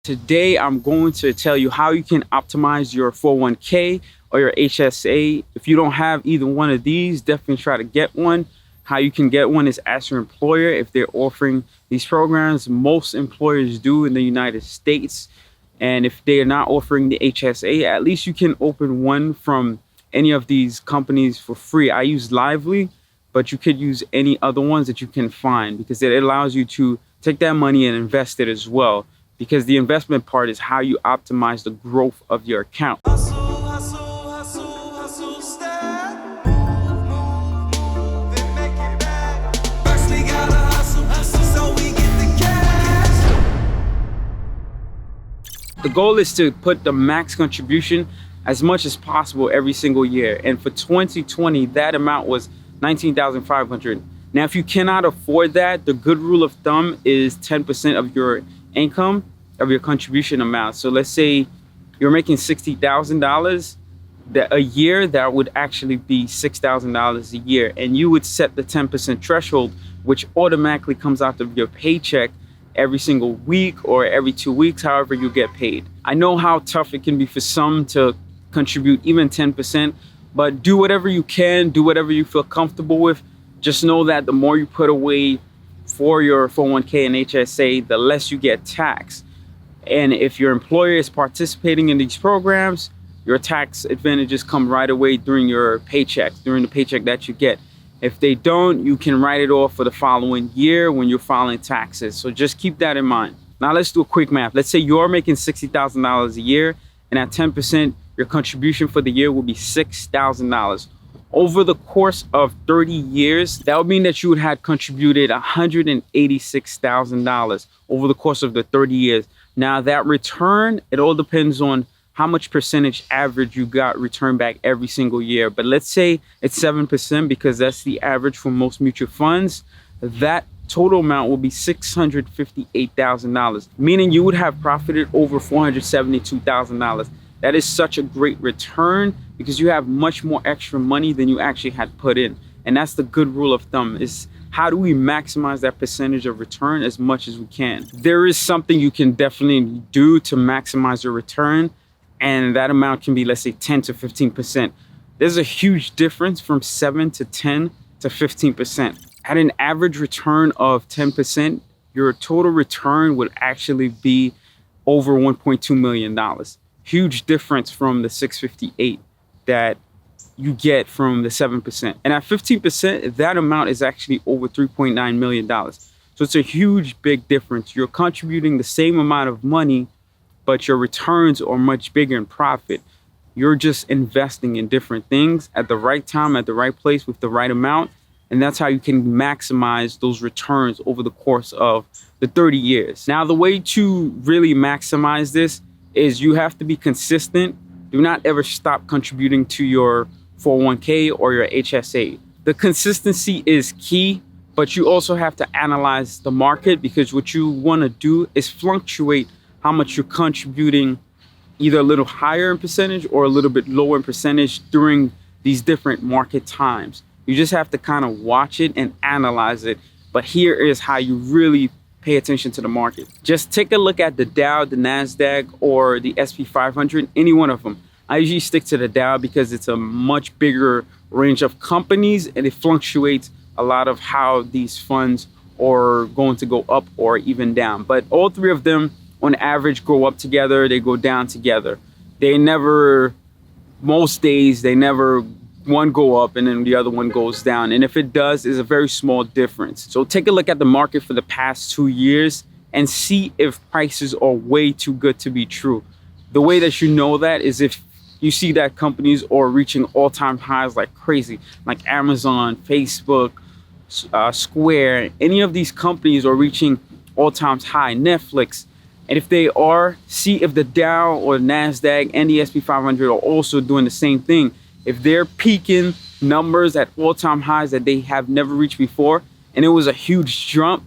Today, I'm going to tell you how you can optimize your 401k or your HSA. If you don't have either one of these, definitely try to get one. How you can get one is ask your employer if they're offering these programs. Most employers do in the United States. And if they are not offering the HSA, at least you can open one from any of these companies for free. I use Lively, but you could use any other ones that you can find because it allows you to take that money and invest it as well. Because the investment part is how you optimize the growth of your account. The goal is to put the max contribution as much as possible every single year. And for 2020, that amount was $19,500. Now, if you cannot afford that, the good rule of thumb is 10% of your income of your contribution amount. So let's say you're making $60,000 a year, that would actually be $6,000 a year. And you would set the 10% threshold, which automatically comes out of your paycheck every single week or every 2 weeks, however you get paid. I know how tough it can be for some to contribute even 10%, but do whatever you can, do whatever you feel comfortable with. Just know that the more you put away for your 401k and HSA, the less you get taxed. And if your employer is participating in these programs, your tax advantages come right away during your paycheck, during the paycheck that you get. If they don't, you can write it off for the following year when you're filing taxes. So just keep that in mind. Now let's do a quick math. Let's say you're making $60,000 a year, and at 10%, your contribution for the year will be $6,000. Over the course of 30 years, that would mean that you would have contributed $186,000 over the course of the 30 years. Now that return, it all depends on how much percentage average you got returned back every single year. But let's say it's 7% because that's the average for most mutual funds. That total amount will be $658,000, meaning you would have profited over $472,000. That is such a great return because you have much more extra money than you actually had put in. And that's the good rule of thumb, is how do we maximize that percentage of return as much as we can? There is something you can definitely do to maximize your return, and that amount can be, let's say, 10 to 15%. There's a huge difference from 7 to 10 to 15%. At an average return of 10%, your total return would actually be over $1.2 million. Huge difference from the 658 that you get from the 7%. And at 15%, that amount is actually over $3.9 million. So it's a huge, big difference. You're contributing the same amount of money, but your returns are much bigger in profit. You're just investing in different things at the right time, at the right place with the right amount. And that's how you can maximize those returns over the course of the 30 years. Now, the way to really maximize this is you have to be consistent. Do not ever stop contributing to your 401k or your HSA. The consistency is key, but you also have to analyze the market, because what you want to do is fluctuate how much you're contributing, either a little higher in percentage or a little bit lower in percentage during these different market times. You just have to kind of watch it and analyze it. But here is how you really pay attention to the market. Just take a look at the Dow, the NASDAQ, or the SP 500, any one of them. I usually stick to the Dow because it's a much bigger range of companies and it fluctuates a lot of how these funds are going to go up or even down. But all three of them on average go up together, they go down together. They never, most days, one go up and then the other one goes down. And if it does, it's a very small difference. So take a look at the market for the past 2 years and see if prices are way too good to be true. The way that you know that is if you see that companies are reaching all-time highs like crazy, like Amazon, Facebook, Square. Any of these companies are reaching all-time high, Netflix. And if they are, see if the Dow or NASDAQ and the SP 500 are also doing the same thing. If they're peaking numbers at all-time highs that they have never reached before, and it was a huge jump,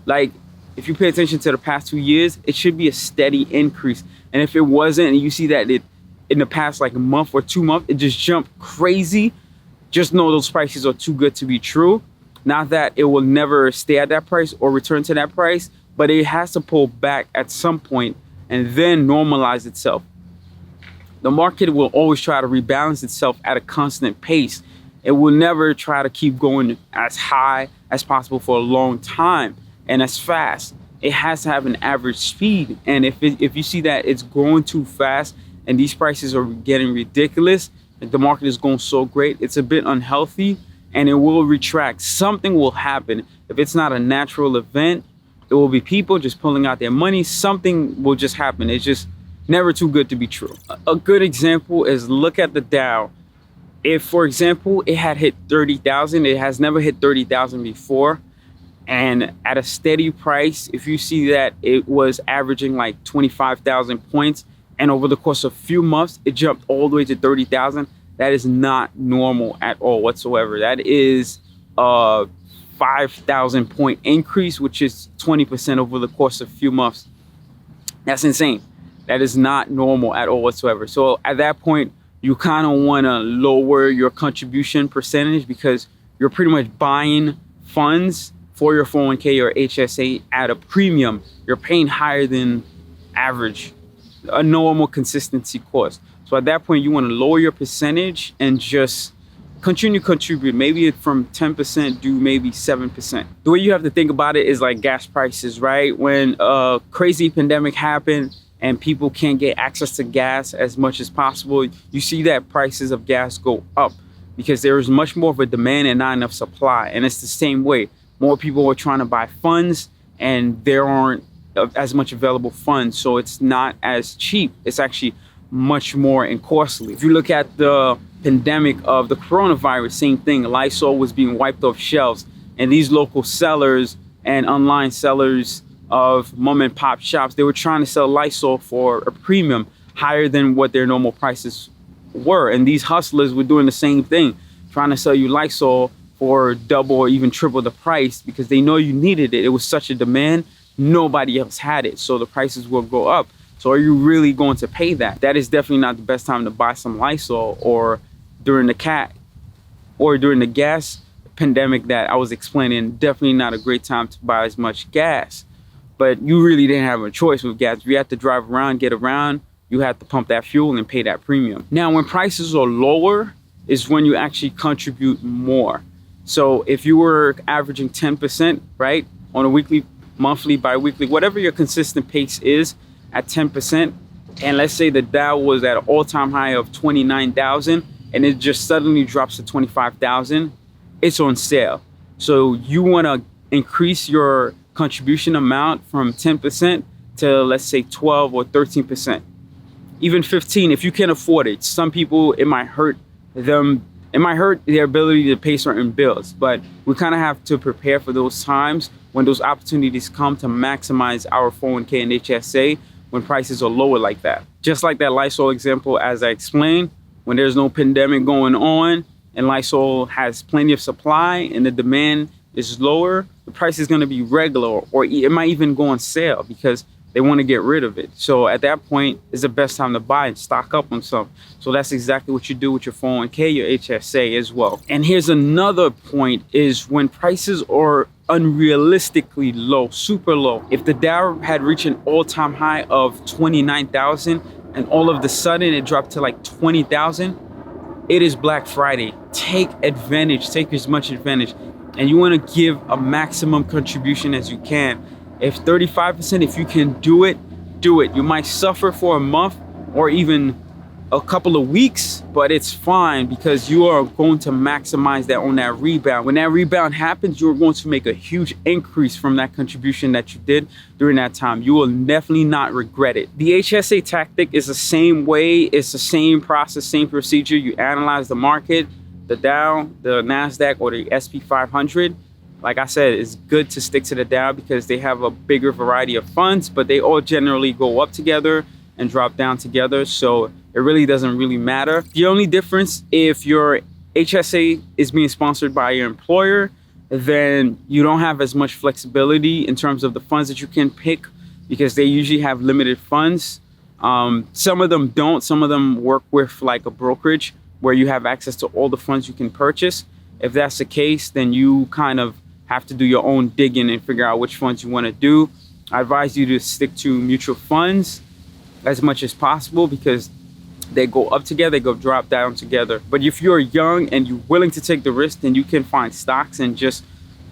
like if you pay attention to the past 2 years, it should be a steady increase. And if it wasn't, and you see that it in the past like a month or 2 months, it just jumped crazy, just know those prices are too good to be true. Not that it will never stay at that price or return to that price, but it has to pull back at some point, and then normalize itself. The market will always try to rebalance itself at a constant pace. It will never try to keep going as high as possible for a long time and as fast. It has to have an average speed. And if you see that it's growing too fast and these prices are getting ridiculous, like the market is going so great, it's a bit unhealthy and it will retract. Something will happen. If it's not a natural event, it will be people just pulling out their money. Something will just happen. It's just never too good to be true. A good example is look at the Dow. If, for example, it had hit 30,000, it has never hit 30,000 before. And at a steady price, if you see that it was averaging like 25,000 points, and over the course of a few months, it jumped all the way to 30,000, that is not normal at all whatsoever. That is a 5,000 point increase, which is 20% over the course of a few months. That's insane. That is not normal at all whatsoever. So at that point, you kind of want to lower your contribution percentage because you're pretty much buying funds for your 401k or HSA at a premium. You're paying higher than average, a normal consistency cost. So at that point, you want to lower your percentage and just continue to contribute. Maybe from 10% do maybe 7%. The way you have to think about it is like gas prices, right? When a crazy pandemic happened and people can't get access to gas as much as possible, you see that prices of gas go up because there is much more of a demand and not enough supply. And it's the same way. More people are trying to buy funds and there aren't as much available funds. So it's not as cheap. It's actually much more and costly. If you look at the pandemic of the coronavirus, same thing. Lysol was being wiped off shelves, and these local sellers and online sellers of mom and pop shops, they were trying to sell Lysol for a premium higher than what their normal prices were. And these hustlers were doing the same thing, trying to sell you Lysol for double or even triple the price because they know you needed it. It was such a demand, nobody else had it. So the prices will go up. So are you really going to pay that? That is definitely not the best time to buy some Lysol, or during the gas pandemic that I was explaining, definitely not a great time to buy as much gas. But you really didn't have a choice with gas. You had to drive around, get around, you had to pump that fuel and pay that premium. Now, when prices are lower is when you actually contribute more. So if you were averaging 10%, right, on a weekly, monthly, bi-weekly, whatever your consistent pace is at 10%, and let's say the Dow was at an all-time high of 29,000 and it just suddenly drops to 25,000, it's on sale. So you want to increase your contribution amount from 10% to, let's say, 12 or 13%, even 15 if you can afford it. Some people, it might hurt them. It might hurt their ability to pay certain bills, but we kind of have to prepare for those times when those opportunities come to maximize our 401k and HSA when prices are lower like that. Just like that Lysol example, as I explained, when there's no pandemic going on and Lysol has plenty of supply and the demand is lower, the price is going to be regular, or it might even go on sale because they want to get rid of it. So at that point is the best time to buy and stock up on some. So that's exactly what you do with your 401k, your HSA as well. And here's another point is when prices are unrealistically low, super low. If the Dow had reached an all-time high of 29,000 and all of the sudden it dropped to like 20,000, it is Black Friday. Take advantage, take as much advantage. And you want to give a maximum contribution as you can. If 35%, if you can do it, do it. You might suffer for a month or even a couple of weeks, but it's fine because you are going to maximize that on that rebound. When that rebound happens, you're going to make a huge increase from that contribution that you did during that time. You will definitely not regret it. The HSA tactic is the same way. It's the same process, same procedure. You analyze the market, the Dow, the NASDAQ, or the SP 500. Like I said, it's good to stick to the Dow because they have a bigger variety of funds, but they all generally go up together and drop down together. So it really doesn't really matter. The only difference, if your HSA is being sponsored by your employer, then you don't have as much flexibility in terms of the funds that you can pick because they usually have limited funds. Some of them don't. Some of them work with like a brokerage where you have access to all the funds you can purchase. If that's the case, then you kind of have to do your own digging and figure out which funds you want to do. I advise you to stick to mutual funds as much as possible, because they go up together, they go drop down together. But if you're young and you're willing to take the risk, then you can find stocks and just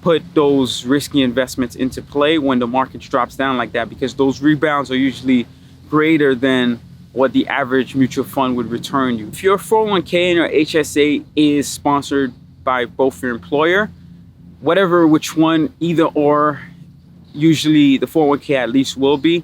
put those risky investments into play when the market drops down like that, because those rebounds are usually greater than what the average mutual fund would return you. If your 401k and your HSA is sponsored by both your employer, whatever which one, either or, usually the 401k at least will be,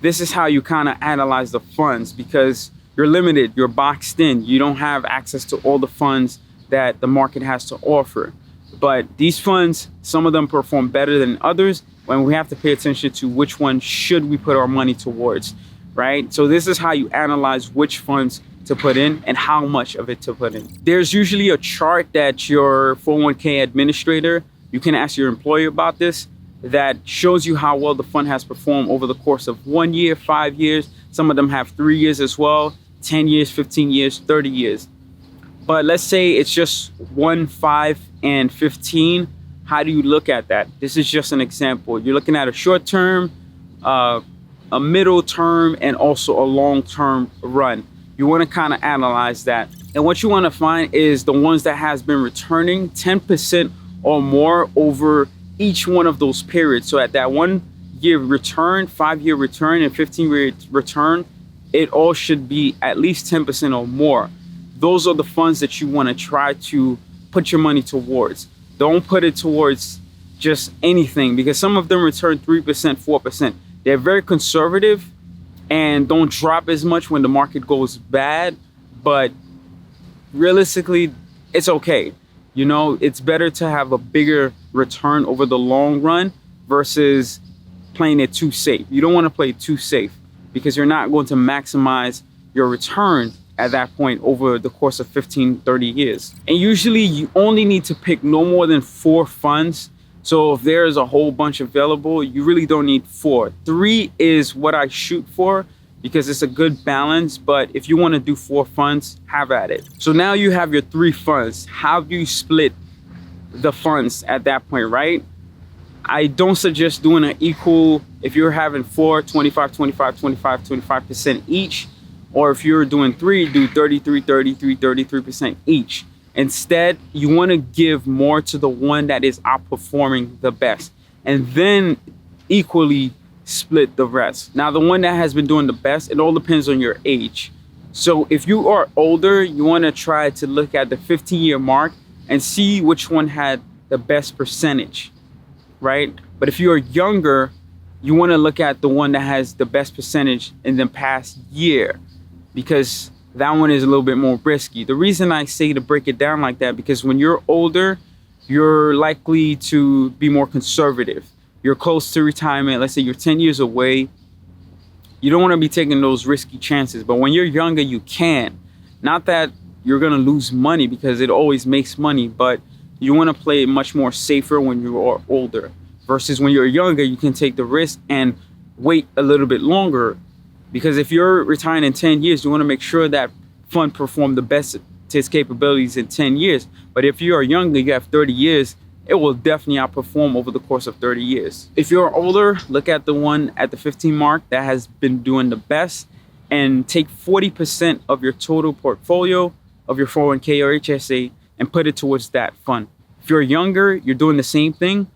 this is how you kind of analyze the funds, because you're limited, you're boxed in, you don't have access to all the funds that the market has to offer. But these funds, some of them perform better than others, when we have to pay attention to which one should we put our money towards, right? So this is how you analyze which funds to put in and how much of it to put in. There's usually a chart that your 401k administrator, you can ask your employer about this, that shows you how well the fund has performed over the course of 1 year, 5 years. Some of them have 3 years as well, 10 years, 15 years, 30 years. But let's say it's just 1, 5, and 15. How do you look at that? This is just an example. You're looking at a short term, a middle term, and also a long term run. You want to kind of analyze that. And what you want to find is the ones that has been returning 10% or more over each one of those periods. So at that 1 year return, 5 year return, and 15-year return, it all should be at least 10% or more. Those are the funds that you want to try to put your money towards. Don't put it towards just anything, because some of them return 3%, 4%. They're very conservative and don't drop as much when the market goes bad, but realistically, it's okay. You know, it's better to have a bigger return over the long run versus playing it too safe. You don't want to play it too safe, because you're not going to maximize your return at that point over the course of 15, 30 years. And usually you only need to pick no more than 4 funds. So if there's a whole bunch available, you really don't need 4. 3 is what I shoot for, because it's a good balance. But if you want to do 4 funds, have at it. So now you have your 3 funds. How do you split the funds at that point, right? I don't suggest doing an equal. If you're having 4, 25, 25, 25, 25% each, or if you're doing 3, do 33, 33, 33% each. Instead, you want to give more to the one that is outperforming the best, and then equally split the rest. Now, the one that has been doing the best, it all depends on your age. So if you are older, you want to try to look at the 15-year mark and see which one had the best percentage, right? But if you're younger, you want to look at the one that has the best percentage in the past year, because that one is a little bit more risky. The reason I say to break it down like that, because when you're older, you're likely to be more conservative. You're close to retirement. Let's say you're 10 years away. You don't want to be taking those risky chances. But when you're younger, you can. Not that you're going to lose money, because it always makes money, but you want to play it much more safer when you are older. Versus when you're younger, you can take the risk and wait a little bit longer. Because if you're retiring in 10 years, you want to make sure that fund performed the best to its capabilities in 10 years. But if you are younger, you have 30 years, it will definitely outperform over the course of 30 years. If you're older, look at the one at the 15 mark that has been doing the best, and take 40% of your total portfolio of your 401k or HSA and put it towards that fund. If you're younger, you're doing the same thing,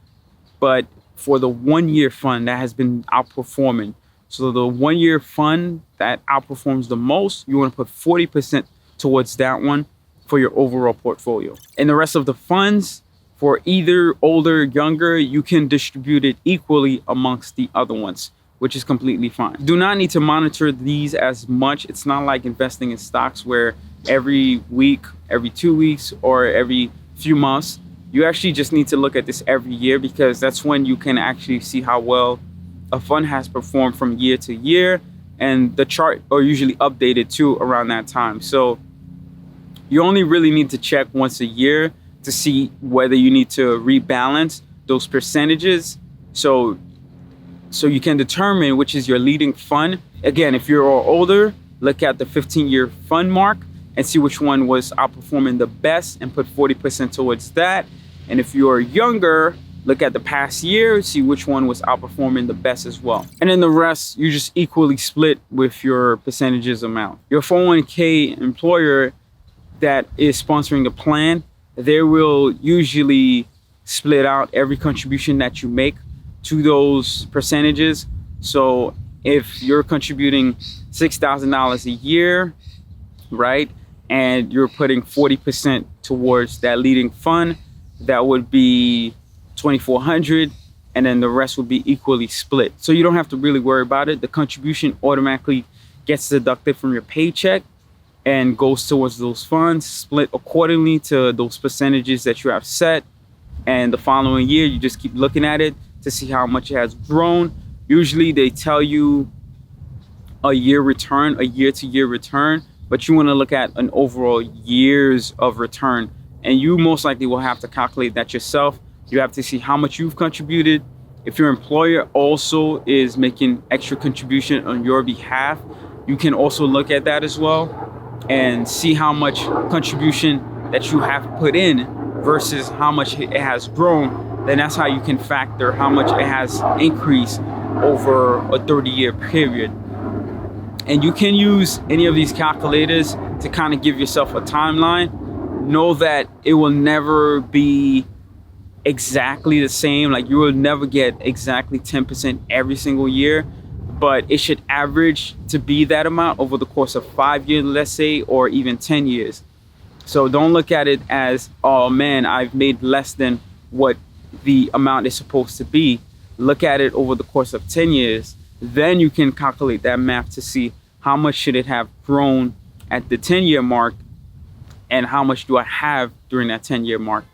but for the 1 year fund that has been outperforming. So the 1 year fund that outperforms the most, you want to put 40% towards that one for your overall portfolio. And the rest of the funds, for either older, younger, you can distribute it equally amongst the other ones, which is completely fine. Do not need to monitor these as much. It's not like investing in stocks where every week, every 2 weeks, or every few months. You actually just need to look at this every year, because that's when you can actually see how well a fund has performed from year to year. And the chart are usually updated too around that time. So you only really need to check once a year to see whether you need to rebalance those percentages. So you can determine which is your leading fund. Again, if you're older, look at the 15-year fund mark and see which one was outperforming the best and put 40% towards that. And if you're younger, look at the past year, see which one was outperforming the best as well. And then the rest, you just equally split with your percentages amount. Your 401k employer that is sponsoring the plan, they will usually split out every contribution that you make to those percentages. So if you're contributing $6,000 a year, right, and you're putting 40% towards that leading fund, that would be $2,400, and then the rest would be equally split. So you don't have to really worry about it. The contribution automatically gets deducted from your paycheck and goes towards those funds, split accordingly to those percentages that you have set. And the following year, you just keep looking at it to see how much it has grown. Usually they tell you a year return, a year-to-year return, but you want to look at an overall years of return. And you most likely will have to calculate that yourself. You have to see how much you've contributed. If your employer also is making extra contribution on your behalf, you can also look at that as well and see how much contribution that you have put in versus how much it has grown. Then that's how you can factor how much it has increased over a 30-year period. And you can use any of these calculators to kind of give yourself a timeline. Know that it will never be exactly the same. Like, you will never get exactly 10% every single year, but it should average to be that amount over the course of 5 years, let's say, or even 10 years. So don't look at it as, oh man, I've made less than what the amount is supposed to be. Look at it over the course of 10 years. Then you can calculate that math to see how much should it have grown at the 10-year mark and how much do I have during that 10-year mark.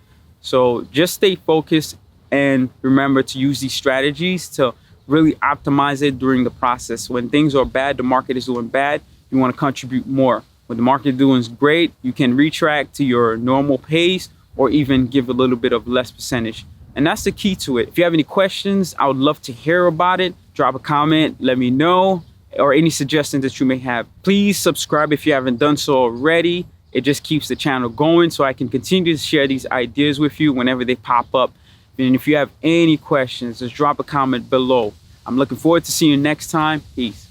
So just stay focused and remember to use these strategies to really optimize it during the process. When things are bad, the market is doing bad, you want to contribute more. When the market is doing great, you can retract to your normal pace or even give a little bit of less percentage. And that's the key to it. If you have any questions, I would love to hear about it. Drop a comment, let me know, or any suggestions that you may have. Please subscribe if you haven't done so already. It just keeps the channel going so I can continue to share these ideas with you whenever they pop up. And if you have any questions, just drop a comment below. I'm looking forward to seeing you next time. Peace.